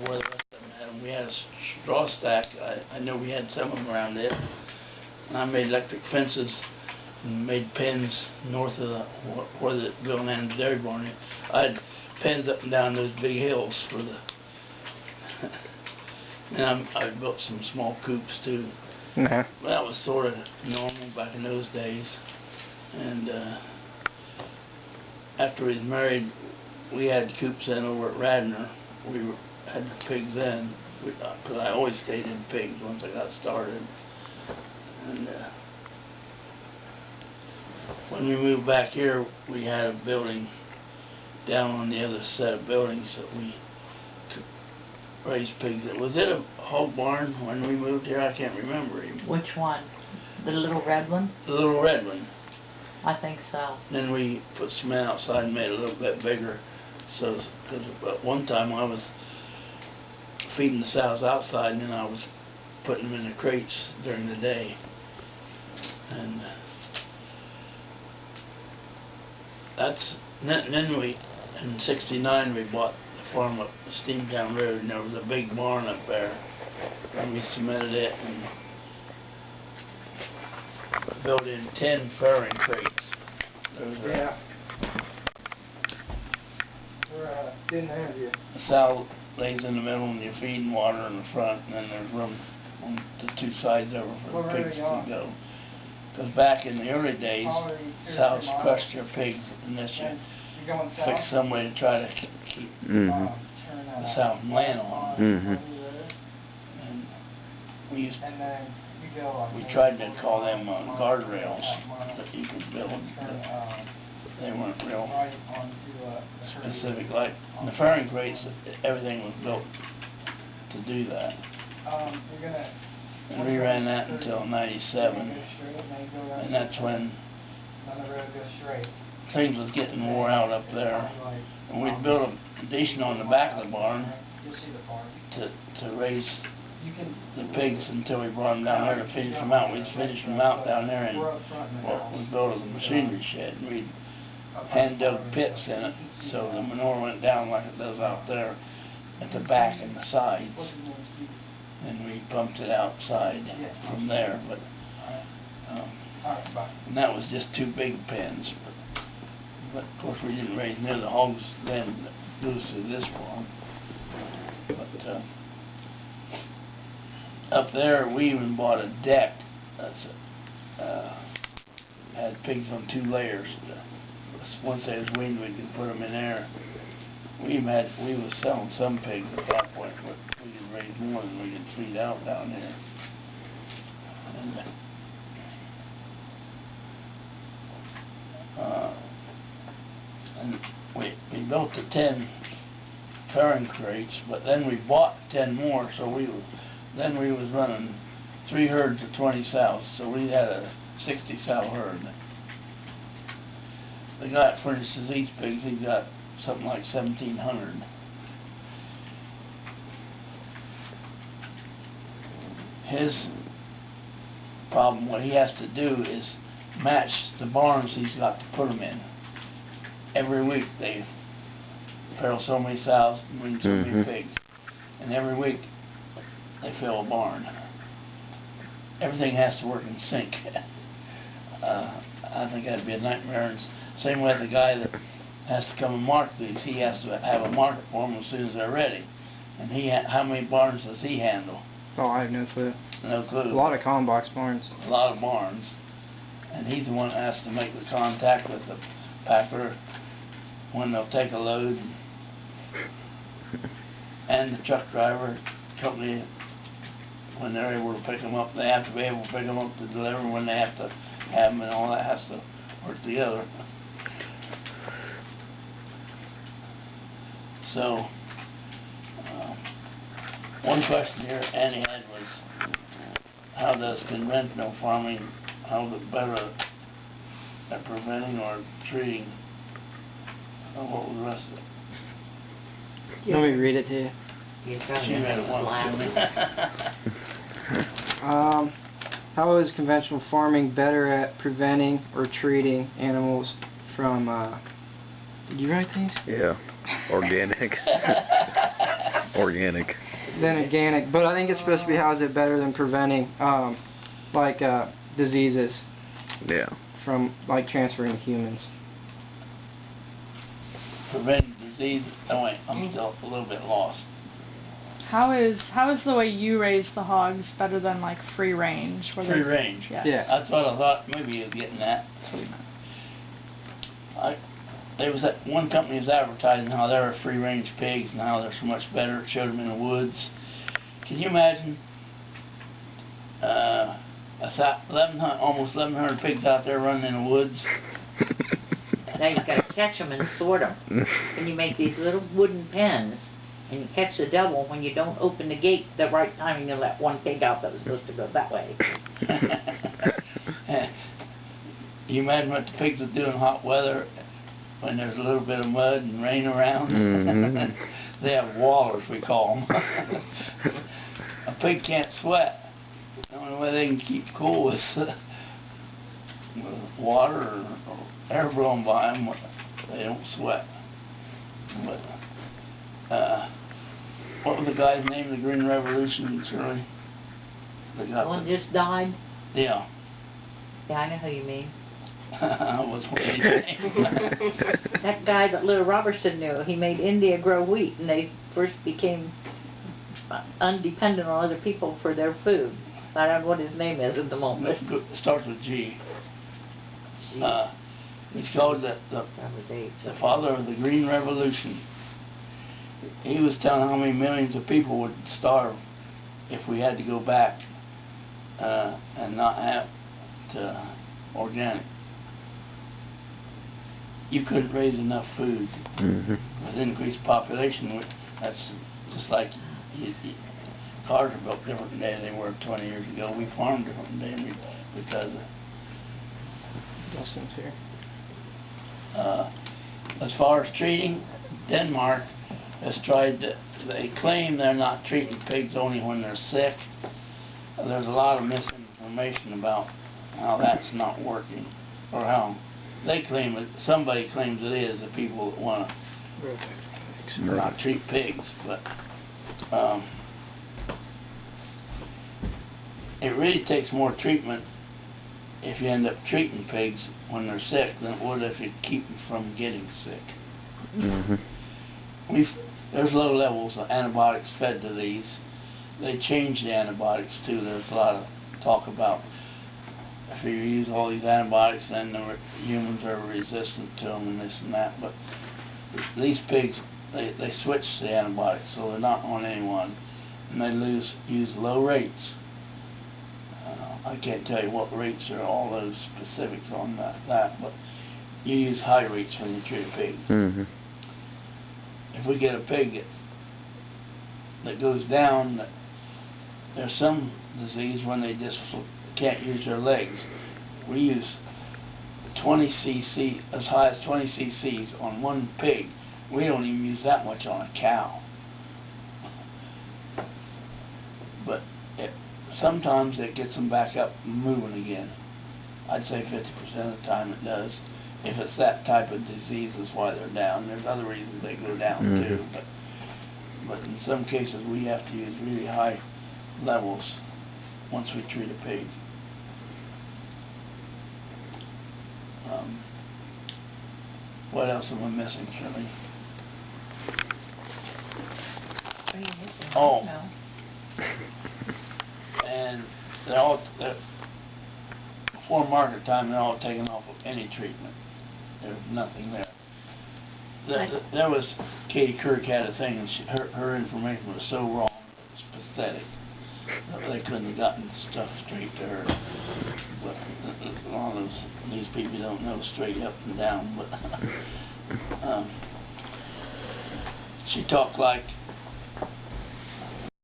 where the rest of them had them. We had a straw stack. I know we had some of them around it. And I made electric fences and made pens north of where the going in the dairy barn. I had pens up and down those big hills for the. And I built some small coops too. Nah. That was sort of normal back in those days. And after we was married, we had coops in over at Radnor. We had the pigs in, because I always stayed in pigs once I got started. And when we moved back here, we had a building down on the other set of buildings that we could raise pigs in. Was it a hog barn when we moved here? I can't remember even. Which one? The little red one? The little red one. I think so. Then we put cement outside and made it a little bit bigger. So, because at one time I was feeding the sows outside, and then I was putting them in the crates during the day. And then we, in '69, we bought the farm up the Steamtown Road, and there was a big barn up there, and we cemented it and built in 10 farrowing crates. Yeah. Didn't have you. The sow lays in the middle, and you're feeding water in the front, and then there's room on the two sides over for the pigs to go. Because back in the early days, sows crushed your pigs unless you fixed some way to try to keep the sow from laying on them. And we tried to call them guardrails that you could build, but they weren't real specific. Like in the farrowing crates, everything was built to do that. And we ran that until '97, and that's when things was getting wore out up there. And we'd built a addition on the back of the barn to raise the pigs until we brought them down there to finish them out. We'd finish them out down there in what was built as a machinery shed, and we'd hand dug pits in it so the manure went down like it does out there at the back and the sides. And we pumped it outside from there, but and that was just 2 big pens. But of course we didn't raise near the hogs then that goes through this farm. But up there we even bought a deck that's had pigs on 2 layers. Once they was weaned, we could put them in there. We was selling some pigs at that point, but we could raise more than we could feed out down here. And we built the 10 farrowing crates, but then we bought 10 more, so then we was running 3 herds of 20 sows, so we had a 60 sow herd. The guy that furnishes these pigs, he got something like 1,700. His problem, what he has to do is match the barns he's got to put them in. Every week they farrow so many sows and bring so many pigs, and every week they fill a barn. Everything has to work in sync. I think that'd be a nightmare. And same with the guy that has to come and mark these. He has to have a market for them as soon as they're ready. And how many barns does he handle? Oh, I have no clue. No clue. A lot of common box barns. A lot of barns. And he's the one that has to make the contact with the packer when they'll take a load. And the truck driver company, when they're able to pick them up, they have to be able to pick them up to deliver when they have to have them, and all that has to work together. So, one question here Annie had was, how does conventional farming, how is it better at preventing or treating? What was the rest of it? Let me read it to you. She read it once to me. How is conventional farming better at preventing or treating animals from, did you write these? Yeah, organic. organic. than organic. But I think it's supposed to be, how is it better than preventing, like, diseases Yeah. from, like, transferring to humans? Preventing disease, oh wait, I'm still a little bit lost. How is the way you raise the hogs better than like free range? Free range? Yeah. Yeah. That's what I thought maybe you was getting at. There was that one company was advertising how they were free range pigs and how they're so much better. It showed them in the woods. Can you imagine 1,100, almost 1,100 pigs out there running in the woods? Now you gotta catch them and sort them. And you make these little wooden pens, and you catch the devil when you don't open the gate the right time and you let one pig out that was supposed to go that way. Can you imagine what the pigs would do in hot weather when there's a little bit of mud and rain around? Mm-hmm. They have wallers, we call them. A pig can't sweat. The only way they can keep cool is with water or air blowing by them. They don't sweat. But what was the guy's name, the Green Revolution, Shirley? One just died? Yeah. Yeah, I know who you mean. I was waiting. That guy that Little Robertson knew, he made India grow wheat, and they first became undependent on other people for their food. I don't know what his name is at the moment. It starts with G. He's called the father of the Green Revolution. He was telling how many millions of people would starve if we had to go back and not have to organic. You couldn't raise enough food. Mm-hmm. With increased population. That's just like cars are built different today than they were 20 years ago. We farm different today because of Dustin's here. as far as treating, Denmark has tried to, they claim they're not treating pigs only when they're sick. There's a lot of misinformation about how that's not working, or how they claim it, somebody claims it is, the people that want to not treat pigs, but it really takes more treatment if you end up treating pigs when they're sick than it would if you keep them from getting sick. Mm-hmm. There's low levels of antibiotics fed to these. They change the antibiotics too. There's a lot of talk about if you use all these antibiotics, then the humans are resistant to them and this and that. But these pigs, they switch the antibiotics, so they're not on anyone, and they use low rates. I can't tell you what rates are, all those specifics on that, but you use high rates when you treat a pig. Mm-hmm. If we get a pig that goes down, there's some disease when they just can't use their legs. We use 20 cc, as high as 20 cc's on one pig. We don't even use that much on a cow. But sometimes it gets them back up moving again. I'd say 50% of the time it does. If it's that type of disease is why they're down. There's other reasons they go down too, but in some cases we have to use really high levels once we treat a pig. What else am I missing, Shirley? What are you missing? Oh. No. And before market time, they're all taken off of any treatment. There's nothing there. There was, Katie Kirk had a thing, and her information was so wrong, it was pathetic. They couldn't have gotten stuff straight to her. But a lot of these people don't know straight up and down. But she talked like